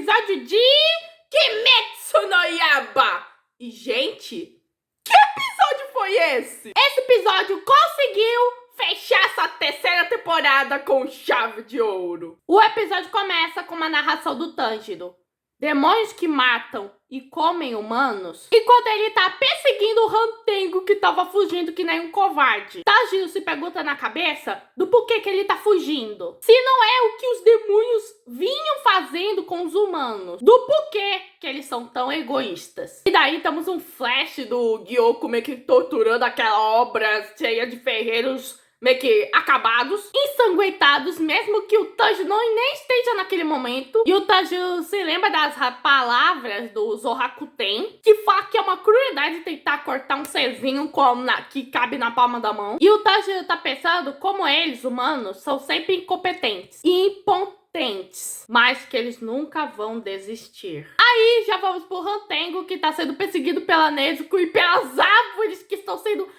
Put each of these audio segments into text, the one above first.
episódio de Kimetsu no Yaiba. E, gente, que episódio foi esse? Esse episódio conseguiu fechar essa terceira temporada com chave de ouro. O episódio começa com uma narração do Tanjiro. Demônios que matam e comem humanos. Enquanto ele tá perseguindo o Hantengo que tava fugindo que nem um covarde. Tanjiro se pergunta na cabeça do porquê que ele tá fugindo. Se não é o que os demônios vinham fazendo com os humanos. Do porquê que eles são tão egoístas. E daí temos um flash do Gyoko meio que torturando aquela obra cheia de ferreiros meio que acabados, ensanguentados, mesmo que o Tanjiro nem esteja naquele momento. E o Tanjiro se lembra das palavras do Zorakuten, que fala que é uma crueldade tentar cortar um serzinho que cabe na palma da mão. E o Tanjiro tá pensando como eles, humanos, são sempre incompetentes e impotentes, mas que eles nunca vão desistir. Aí já vamos pro Hantengo, que tá sendo perseguido pela Nezuko e pelas árvores que estão sendo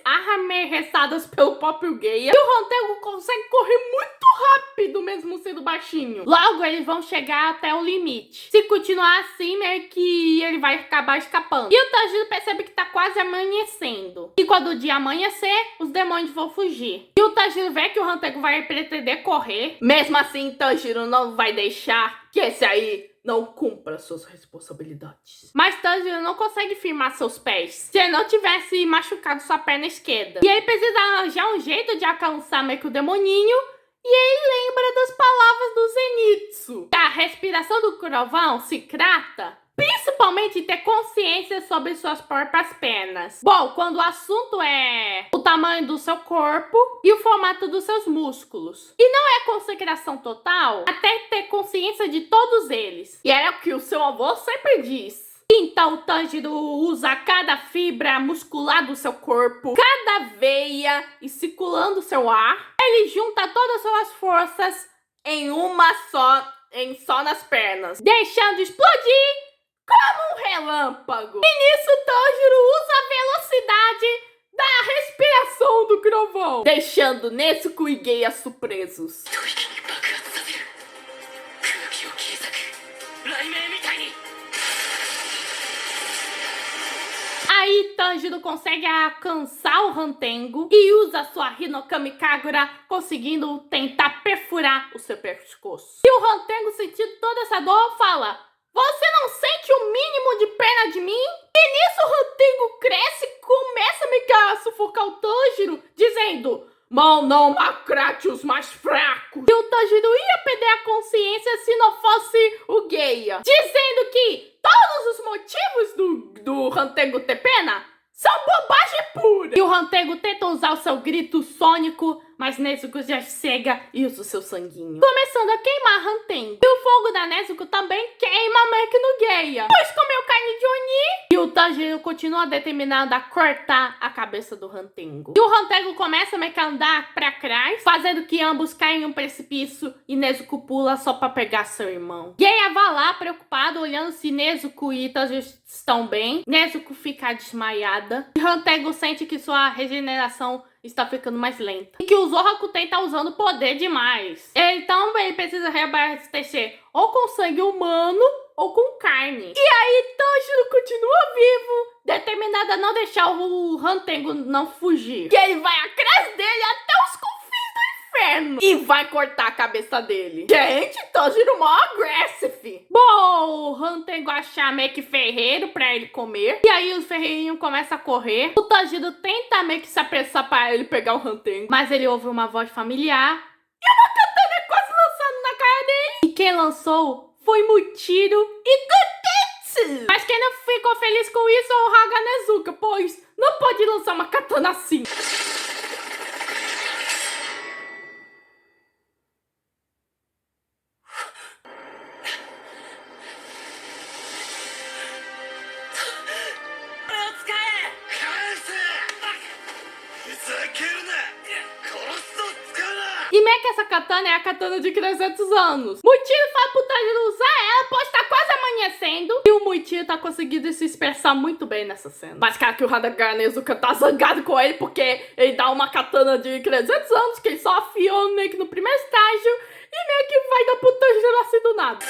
arremessadas pelo próprio Geia. E o Hantengo consegue correr muito rápido, mesmo sendo baixinho. Logo, eles vão chegar até o limite. Se continuar assim, meio que ele vai acabar escapando. E o Tanjiro percebe que tá quase amanhecendo. E quando o dia amanhecer, os demônios vão fugir. E o Tanjiro vê que o Hantengo vai pretender correr. Mesmo assim, Tanjiro não vai deixar que esse aí não cumpra suas responsabilidades. Mas Tanjiro não consegue firmar seus pés se ele não tivesse machucado sua perna esquerda. E ele precisa arranjar um jeito de alcançar meio que o demoninho. E ele lembra das palavras do Zenitsu. A respiração do trovão se trata principalmente ter consciência sobre suas próprias pernas. Bom, quando o assunto é o tamanho do seu corpo e o formato dos seus músculos. E não é consagração total até ter consciência de todos eles. E é o que o seu avô sempre diz. Então o Tanjiro usa cada fibra muscular do seu corpo, cada veia e circulando seu ar. Ele junta todas as suas forças em uma só nas pernas, deixando explodir como um relâmpago. E nisso Tanjiro usa a velocidade da respiração do trovão, deixando Nezuko e Geia surpresos. Aí Tanjiro consegue alcançar o Hantengo e usa sua Hinokami Kagura, conseguindo tentar perfurar o seu pescoço. E o Hantengo, sentindo toda essa dor, fala: "Você não sente o mínimo de pena de mim?" E nisso o Hantengo cresce e começa a meio que a sufocar o Tanjiro, dizendo: "Mal não macrate os mais fracos." E o Tanjiro ia perder a consciência se não fosse o Geia, dizendo que todos os motivos do Hantengo ter pena são bobagem pura. E o Hantengo tenta usar o seu grito sônico, mas Nezuko já cega e usa o seu sanguinho, começando a queimar Hantengo. E o fogo da Nezuko também queima meio que no Geia, pois comeu carne de Oni. E o Tanjiro continua determinado a cortar a cabeça do Hantengo. E o Hantengo começa meio que a andar pra trás, fazendo que ambos caem em um precipício e Nezuko pula só pra pegar seu irmão. Geia vai lá preocupado, olhando se Nezuko e Tanjiro estão bem. Nezuko fica desmaiada. E Hantengo sente que sua regeneração está ficando mais lenta. E que o Zorakuten tá usando poder demais. Então ele precisa reabastecer ou com sangue humano ou com carne. E aí Tanjiro continua vivo, determinado a não deixar o Hantengo não fugir. E ele vai atrás dele até os confins do inferno e vai cortar a cabeça dele. Gente, Tanjiro mó aggressive. Bom, o Hantengo acha meio que ferreiro pra ele comer. E aí os ferreirinhos começam a correr. O Tanjiro tenta meio que se apressar pra ele pegar o Hantengo, mas ele ouve uma voz familiar e uma katana quase lançando na cara dele. E quem lançou foi Muichiro e Gotetsu. Mas quem não ficou feliz com isso é o Haga Nezuka, pois não pode lançar uma katana assim. E meio que essa katana é a katana de 300 anos. Muichiro fala pro Tanjiro usar ela, pois tá quase amanhecendo. E o Muichiro Muichiro tá conseguindo se expressar muito bem nessa cena. Mas cara, que o Hanagar Nezuka tá zangado com ele porque ele dá uma katana de 300 anos que ele só afiou meio que no primeiro estágio e meio que vai dar pro Tanjiro assim do nada.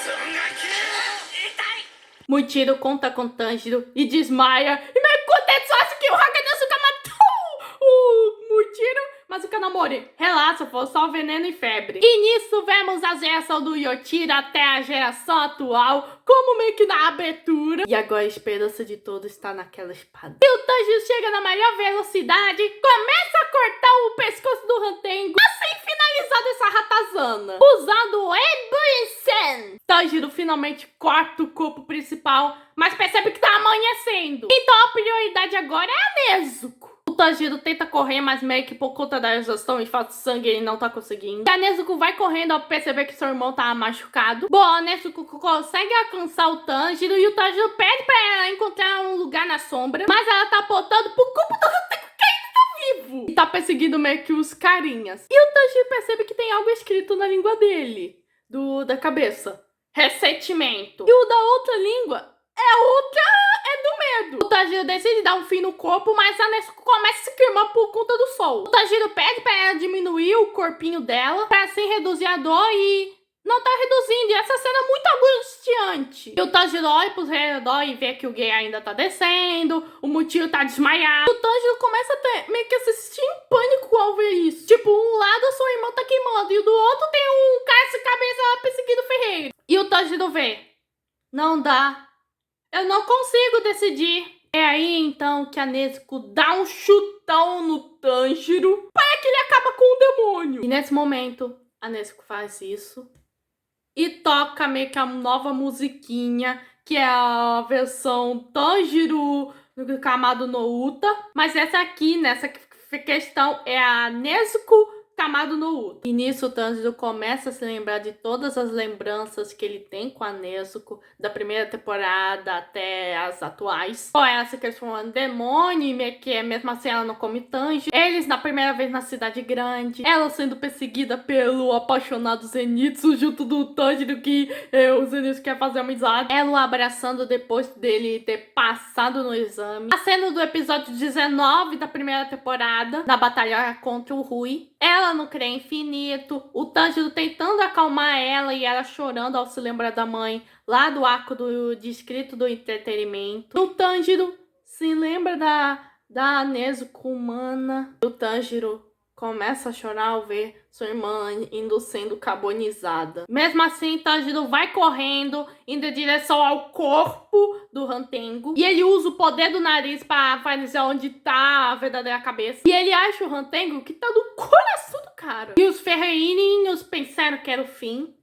Muichiro conta com Tanjiro e desmaia e meio que o Tetsu acha que o Hanagar Nezuka matou o Muichiro. Mas o Kanamori, relaxa, foi só veneno e febre. E nisso vemos a geração do Yotiro até a geração atual, como meio que na abertura. E agora a esperança de todos está naquela espada. E o Tanjiro chega na maior velocidade, começa a cortar o pescoço do Hantengo, assim finalizando essa ratazana, usando o Ebuisen. Tanjiro finalmente corta o corpo principal, mas percebe que tá amanhecendo. Então a prioridade agora é a Nezuko. O Tanjiro tenta correr, mas meio que por conta da exaustão e falta de sangue ele não tá conseguindo. E a Nezuko vai correndo ao perceber que seu irmão tá machucado. Bom, a Nezuko consegue alcançar o Tanjiro e o Tanjiro pede pra ela encontrar um lugar na sombra. Mas ela tá apontando pro corpo do Hantengo que ainda tá vivo. E tá perseguindo meio que os carinhas. E o Tanjiro percebe que tem algo escrito na língua dele. Da cabeça. Ressentimento. E o da outra língua é do medo. O Tanjiro decide dar um fim no corpo, mas a Nezuko começa a se queimar por conta do sol. O Tanjiro pede pra ela diminuir o corpinho dela, pra assim reduzir a dor e não tá reduzindo. E essa cena é muito angustiante. E o Tanjiro olha pro redor e vê que o Gei ainda tá descendo, o Muichiro tá desmaiado. O Tanjiro começa a ter, meio que a se sentir em pânico ao ver isso. Tipo, um lado a sua irmã tá queimando e do outro tem um cara sem cabeça perseguindo o ferreiro. E o Tanjiro vê, não dá. Eu não consigo decidir. É aí então que a Nezuko dá um chutão no Tanjiro para que ele acaba com o demônio. E nesse momento, a Nezuko faz isso e toca meio que a nova musiquinha, que é a versão Tanjiro do Kamado no Uta. Mas essa aqui, nessa questão, é a Nezuko Kamado no Uta. E nisso o Tanjiro começa a se lembrar de todas as lembranças que ele tem com a Nezuko, da primeira temporada até as atuais. Com ela se transformando em demônio, e meio que mesmo assim ela não come Tanjiro. Eles na primeira vez na cidade grande. Ela sendo perseguida pelo apaixonado Zenitsu junto do Tanjiro, que o Zenitsu quer fazer amizade. Ela o abraçando depois dele ter passado no exame. A cena do episódio 19 da primeira temporada, na batalha contra o Rui. Ela não crê em infinito, o Tanjiro tentando acalmar ela e ela chorando ao se lembrar da mãe, lá do arco do Distrito do Entretenimento. O Tanjiro se lembra da Nezuko humana. O Tanjiro começa a chorar ao ver sua irmã indo sendo carbonizada. Mesmo assim, Tanjiro vai correndo, indo em direção ao corpo do Hantengo. E ele usa o poder do nariz para dizer onde tá a verdadeira cabeça. E ele acha o Hantengo que tá no coração do cara. E os ferreirinhos pensaram que era o fim.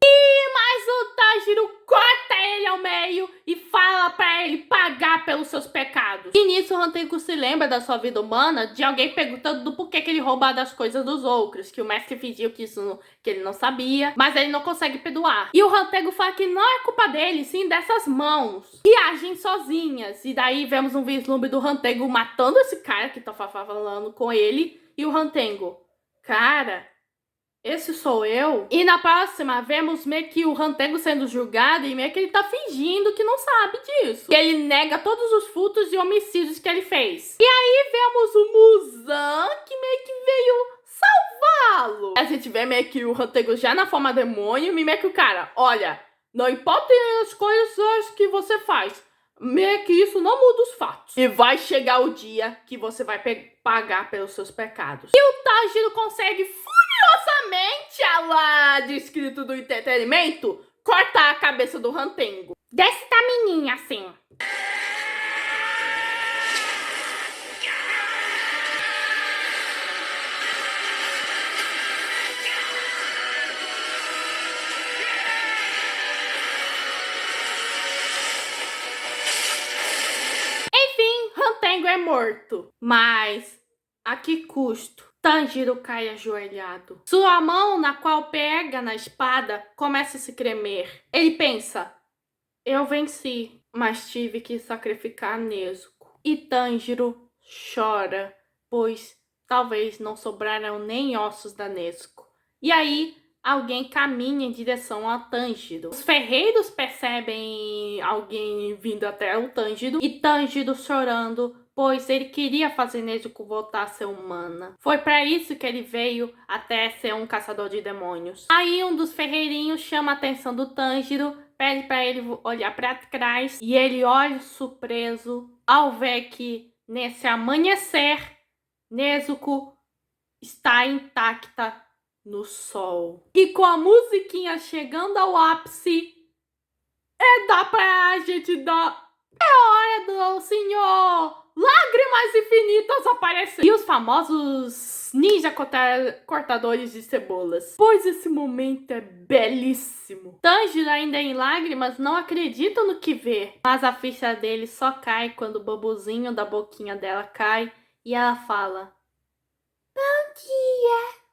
Mas o Tanjiro corta ele ao meio e fala pra ele pagar pelos seus pecados. E nisso o Hantengo se lembra da sua vida humana, de alguém perguntando do porquê que ele roubava das coisas dos outros, que o mestre fingiu que ele não sabia, mas ele não consegue perdoar. E o Hantengo fala que não é culpa dele, sim dessas mãos, que agem sozinhas. E daí vemos um vislumbre do Hantengo matando esse cara que tá falando com ele, e o Hantengo, cara, esse sou eu? E na próxima, vemos meio que o Hantengo sendo julgado e meio que ele tá fingindo que não sabe disso. Que ele nega todos os furtos e homicídios que ele fez. E aí vemos o Muzan, que meio que veio salvá-lo. A gente vê meio que o Hantengo já na forma demônio e meio que o cara, olha, não importa as coisas que você faz, meio que isso não muda os fatos. E vai chegar o dia que você vai pagar pelos seus pecados. E o Tanjiro consegue furiosamente, a lá Distrito do Entretenimento, cortar a cabeça do Hantengo. Desse tamininho assim. Hantengo é morto, mas a que custo? Tanjiro cai ajoelhado. Sua mão, na qual pega na espada, começa a se tremer. Ele pensa, eu venci, mas tive que sacrificar Nezuko. E Tanjiro chora, pois talvez não sobraram nem ossos da Nezuko. E aí, alguém caminha em direção a Tângido. Os ferreiros percebem alguém vindo até o Tângido e Tângido chorando, pois ele queria fazer Nezuko voltar a ser humana. Foi para isso que ele veio até ser um caçador de demônios. Aí um dos ferreirinhos chama a atenção do Tângido, pede para ele olhar para trás e ele olha surpreso ao ver que nesse amanhecer Nezuko está intacta no sol. E com a musiquinha chegando ao ápice, dá pra gente dar... É hora do senhor Lágrimas Infinitas aparecer. E os famosos ninja cortadores de cebolas. Pois esse momento é belíssimo. Tanjiro, ainda em lágrimas, não acredita no que vê. Mas a ficha dele só cai quando o bobozinho da boquinha dela cai e ela fala: "Bom dia."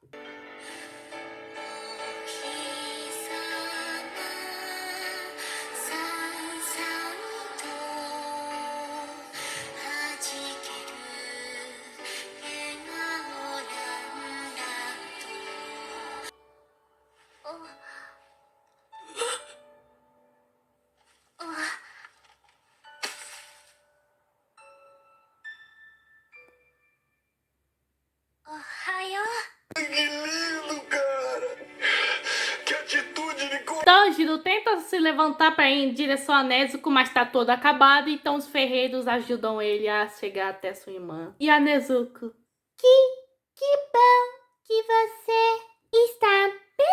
Tanjiro tenta se levantar para ir em direção a Nezuko, mas tá todo acabado, então os ferreiros ajudam ele a chegar até sua irmã. E a Nezuko: Que bom que você está bem."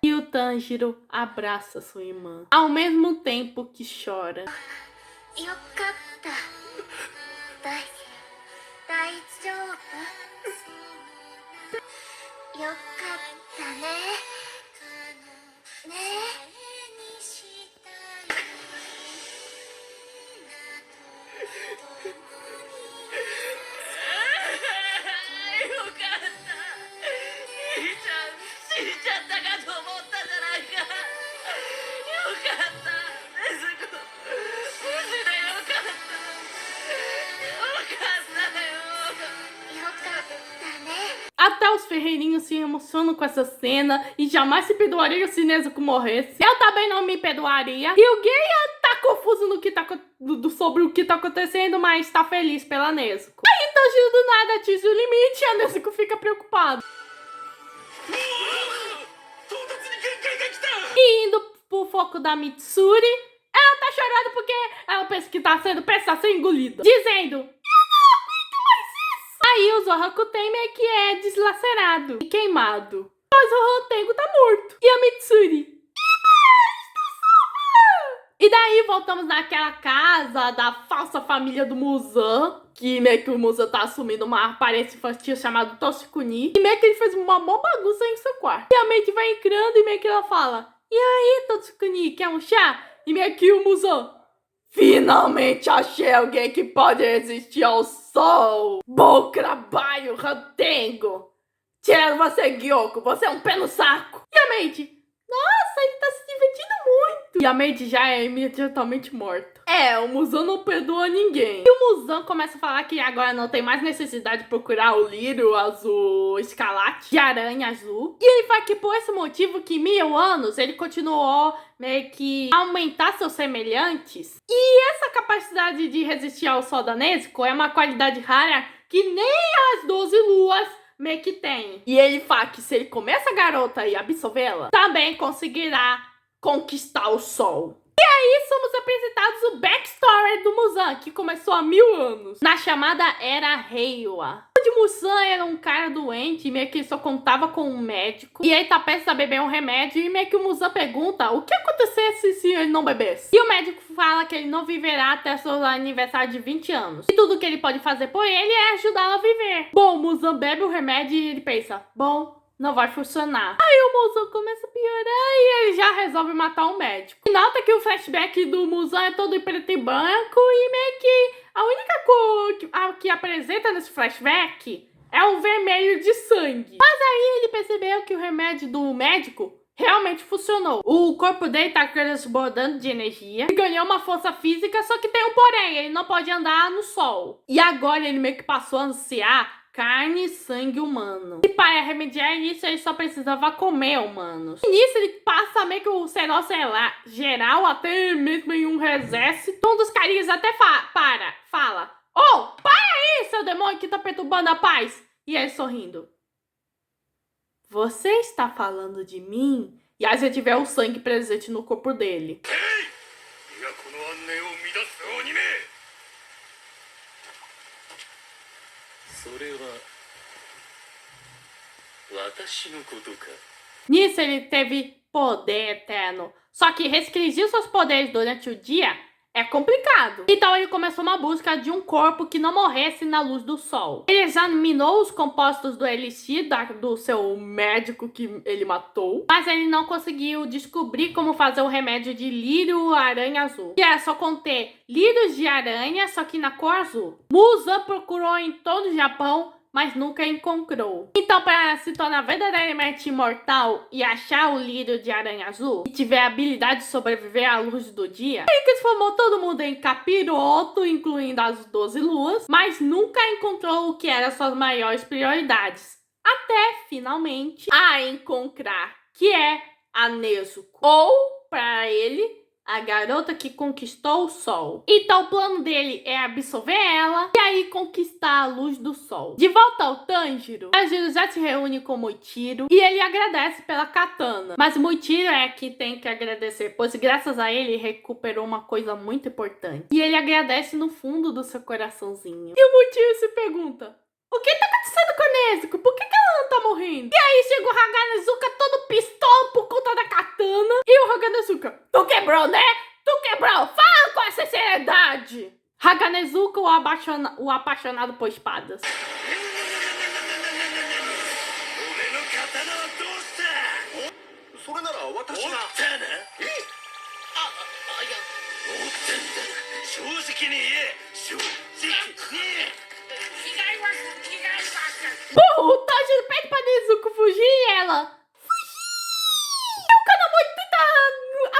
E o Tanjiro abraça sua irmã, ao mesmo tempo que chora. Até os ferreirinhos se emocionam com essa cena e jamais se perdoariam se Nezuko morresse. Eu também não me perdoaria. E o Geiya tá confuso no que sobre o que tá acontecendo, mas tá feliz pela Nezuko. Aí Tanjiro do nada atinge o limite e a Nezuko fica preocupada. E indo pro foco da Mitsuri, ela tá chorando porque ela pensa que tá sendo engolida, dizendo: aí o Zorakuten meio que é deslacerado e queimado, pois o Rantengo tá morto. E a Mitsuri: e daí voltamos naquela casa da falsa família do Muzan, que meio que o Muzan tá assumindo uma aparência infantil chamada Toshikuni, e meio que ele fez uma mó bagunça em seu quarto. E a Mei vai entrando e meio que ela fala: e aí, Toshikuni, quer um chá? E meio que o Muzan: finalmente achei alguém que pode resistir ao sol. Bom trabalho, Rantengo. Tiro você, Gyoko, você é um pé no saco. E a Mei: nossa, ele tá se divertindo muito. E a Mei já é imediatamente morta. O Muzan não perdoa ninguém. E o Muzan começa a falar que agora não tem mais necessidade de procurar o lírio azul escarlate de aranha azul. E ele fala que por esse motivo que 1000 anos ele continuou meio que a aumentar seus semelhantes. E essa capacidade de resistir ao sol da Nezuko é uma qualidade rara que nem as 12 luas meio que tem. E ele fala que se ele comer essa garota e absorvê-la, também conseguirá conquistar o sol. E aí somos apresentados o backstory do Muzan, que começou há 1000 anos, na chamada Era Reiwa. Onde Muzan era um cara doente e meio que só contava com um médico. E ele tá prestes a beber um remédio e meio que o Muzan pergunta o que acontecesse se ele não bebesse. E o médico fala que ele não viverá até seu aniversário de 20 anos. E tudo que ele pode fazer por ele é ajudá-lo a viver. Bom, o Muzan bebe o remédio e ele pensa: bom, não vai funcionar. Aí o Muzan começa a piorar e ele já resolve matar o médico. E nota que o flashback do Muzan é todo em preto e branco e meio que a única cor que apresenta nesse flashback é o vermelho de sangue. Mas aí ele percebeu que o remédio do médico realmente funcionou. O corpo dele tá transbordando de energia e ganhou uma força física, só que tem um porém, ele não pode andar no sol. E agora ele meio que passou a ansiar carne e sangue humano. E para remediar isso, ele só precisava comer humanos. E nisso ele passa meio que o serol geral, até mesmo em um exército. Um dos carinhas até fala: "Oh, para aí, seu demônio que tá perturbando a paz." E ele sorrindo: "Você está falando de mim?" E aí você tiver o sangue presente no corpo dele. Nisso ele teve poder eterno. Só que restringir seus poderes durante o dia é complicado. Então ele começou uma busca de um corpo que não morresse na luz do sol. Ele examinou os compostos do elixir do seu médico que ele matou, mas ele não conseguiu descobrir como fazer o remédio de lírio aranha azul, que é só conter lírios de aranha, só que na cor azul. Muzan procurou em todo o Japão, mas nunca encontrou. Então, para se tornar verdadeiramente imortal e achar o lírio de aranha azul, e tiver a habilidade de sobreviver à luz do dia, ele transformou todo mundo em capiroto, incluindo as 12 luas, mas nunca encontrou o que eram suas maiores prioridades. Até, finalmente, a encontrar, que é a Nezuko. Ou, para ele, a garota que conquistou o sol. Então o plano dele é absorver ela e aí conquistar a luz do sol. De volta ao Tanjiro, Tanjiro já se reúne com Muichiro e ele agradece pela katana. Mas Muichiro é que tem que agradecer, pois graças a ele recuperou uma coisa muito importante. E ele agradece no fundo do seu coraçãozinho. E o Muichiro se pergunta: o que tá acontecendo com a Nezuko? Por que ela não tá morrendo? E aí chega o Haganezuka todo pistola por conta da katana. E o Haganezuka: tu quebrou, né? Tu quebrou! Fala com essa seriedade! Haganezuka, o apaixonado por espadas. O Tanjiro pede pra Nezuko fugir e ela: fugir! E o Kanamori tenta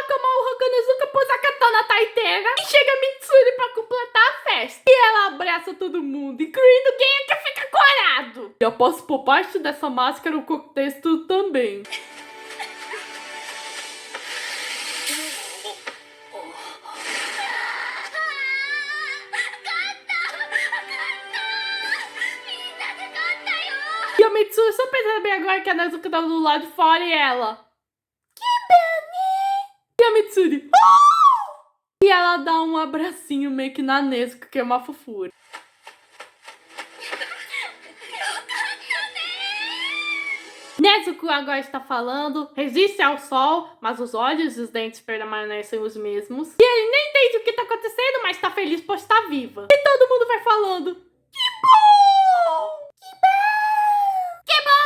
acalmar o Haganezuka, pois a katana tá inteira. E chega a Mitsuri pra completar a festa. E ela abraça todo mundo, incluindo quem é que fica corado. E eu posso pôr parte dessa máscara o contexto também. E a Mitsuri só percebe agora que a Nezuko tá do lado de fora e ela: que bem! E a Mitsuri: oh! E ela dá um abracinho meio que na Nezuko, que é uma fofura. Nezuko agora está falando, resiste ao sol, mas os olhos e os dentes permanecem os mesmos. E ele nem entende o que está acontecendo, mas está feliz por estar viva. E todo mundo vai falando: que bom! Que bom! Que bom!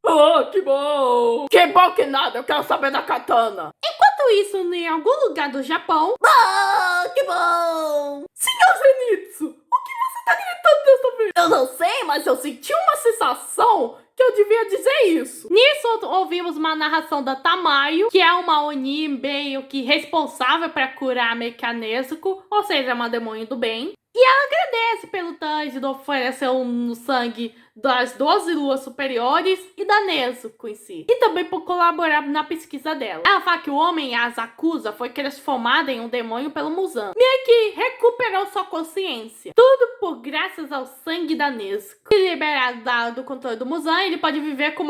Oh, que bom! Que bom que nada, eu quero saber da katana. Enquanto isso, em algum lugar do Japão... Oh, que bom! Senhor Zenitsu, o que você tá gritando dessa vez? Eu não sei, mas eu senti uma sensação que eu devia dizer isso. Nisso, ouvimos uma narração da Tamayo, que é uma Oni meio que responsável para curar meio que a Nezuko, ou seja, uma demônio do bem. E ela agradece pelo Tanjiro oferecer no sangue das 12 luas superiores e da Nezuko em si. E também por colaborar na pesquisa dela. Ela fala que o homem as acusa foi transformado em um demônio pelo Muzan. Meio que recuperou sua consciência. Tudo por graças ao sangue da Nezuko. E liberado do controle do Muzan, ele pode viver com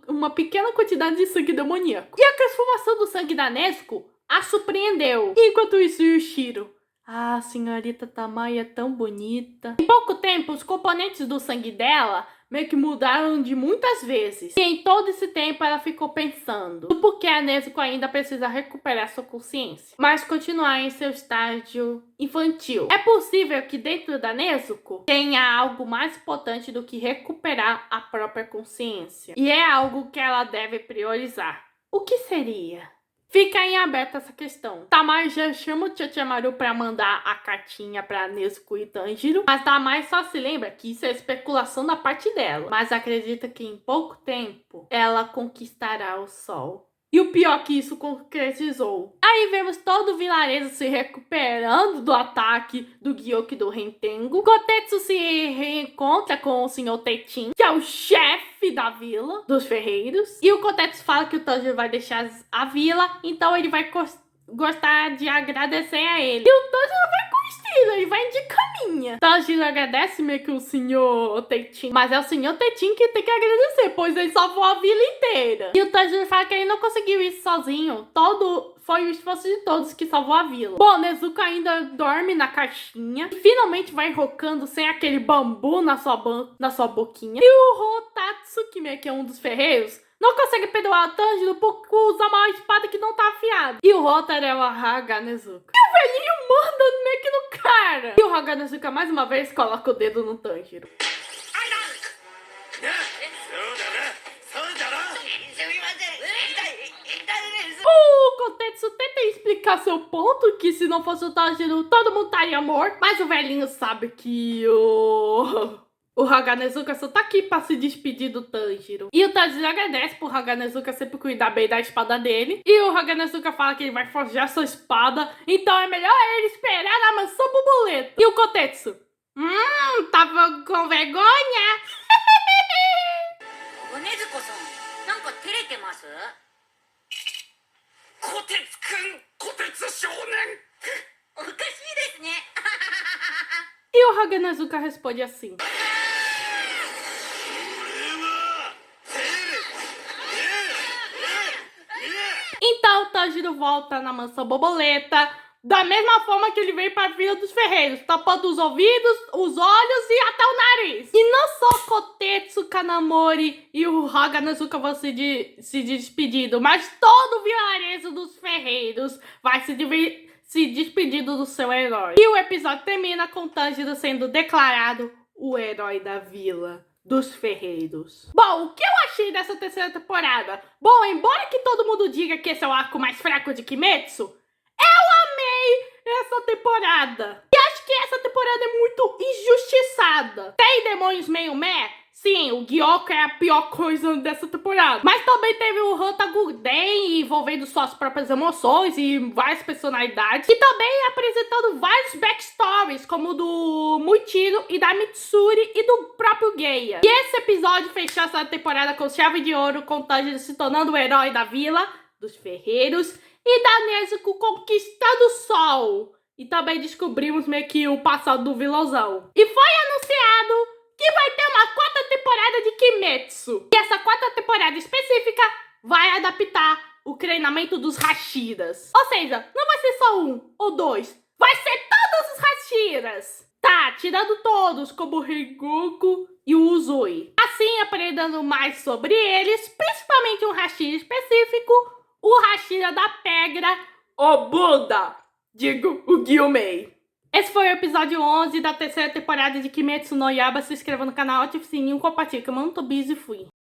uma pequena quantidade de sangue demoníaco. E a transformação do sangue da Nezuko a surpreendeu. Enquanto isso, Yushiro: ah, a senhorita Tamayo é tão bonita. Em pouco tempo, os componentes do sangue dela meio que mudaram de muitas vezes. E em todo esse tempo ela ficou pensando do porquê a Nezuko ainda precisa recuperar sua consciência, mas continuar em seu estágio infantil. É possível que dentro da Nezuko tenha algo mais importante do que recuperar a própria consciência. E é algo que ela deve priorizar. O que seria? Fica em aberto essa questão. Tamayo já chama o Chiachamaru pra mandar a cartinha pra Nezuko e Tanjiro, mas Tamayo só se lembra que isso é especulação da parte dela, mas acredita que em pouco tempo ela conquistará o sol. E o pior que isso concretizou. Aí vemos todo o vilarejo se recuperando do ataque do Gyoki do Rentengo. Kotetsu se reencontra com o Sr. Tetin, que é o chefe da vila dos ferreiros. E o Kotetsu fala que o Tanjiro vai deixar a vila, então ele vai gostar de agradecer a ele. E o Tanjiro vai curtindo, ele vai de caminha. Tanjiro agradece meio que o Sr. Tetin, mas é o Sr. Tetin que tem que agradecer, pois ele salvou a vila inteira. E o Tanjiro fala que ele não conseguiu isso sozinho. Foi o esforço de todos que salvou a vila. Bom, Nezuko ainda dorme na caixinha. E finalmente vai rocando sem aquele bambu na sua boquinha. E o Hotatsu, que meio que é um dos ferreiros, não consegue perdoar o Tanjiro por usar uma espada que não tá afiada. E o Hotaru é o Haganezuka. E o velhinho manda meio que no cara. E o Haganezuka mais uma vez coloca o dedo no Tanjiro. O Kotetsu tenta explicar seu ponto, que se não fosse o Tanjiro, todo mundo estaria morto. Mas o velhinho sabe que o Haganezuka só tá aqui pra se despedir do Tanjiro. E o Tanjiro agradece por Haganezuka sempre cuidar bem da espada dele. E o Haganezuka fala que ele vai forjar sua espada, então é melhor ele esperar na mansão borboleta. E o Kotetsu? Tava com vergonha? E o Haganezuka responde assim. Então o Tanjiro volta na mansão borboleta da mesma forma que ele veio para a vila dos ferreiros, tapando os ouvidos, os olhos e até o nariz. E não só Kotetsu, Kanamori e o Haganezuka vão se despedindo, mas todo o vilarejo dos ferreiros vai se despedindo do seu herói. E o episódio termina com Tanjiro sendo declarado o herói da vila dos ferreiros. Bom, o que eu achei dessa terceira temporada? Bom, embora que todo mundo diga que esse é o arco mais fraco de Kimetsu, eu amei essa temporada. E acho que essa temporada é muito injustiçada. Tem demônios meio meh? Sim, o Gyoko é a pior coisa dessa temporada. Mas também teve o Hantaguden envolvendo suas próprias emoções e várias personalidades. E também apresentando vários backstories, como o do Muichiro e da Mitsuri e do próprio Geia. E esse episódio fechou essa temporada com chave de ouro, com o Tanjiro se tornando o herói da vila, dos ferreiros, e da Nezuko conquistando o sol. E também descobrimos meio que o passado do vilãozão. E foi anunciado que vai ter uma quarta temporada de Kimetsu. E essa quarta temporada específica vai adaptar o treinamento dos Hashiras. Ou seja, não vai ser só um ou dois, vai ser todos os Hashiras. Tá, tirando todos, como o Rengoku e o Uzui. Assim, aprendendo mais sobre eles, principalmente um Hashira específico, o Hashira da Pedra, o Buda, digo, o Gyumei. Esse foi o episódio 11 da terceira temporada de Kimetsu no Yaiba. Se inscreva no canal, ative o sininho, compartilhe, que eu mando tô busy e fui.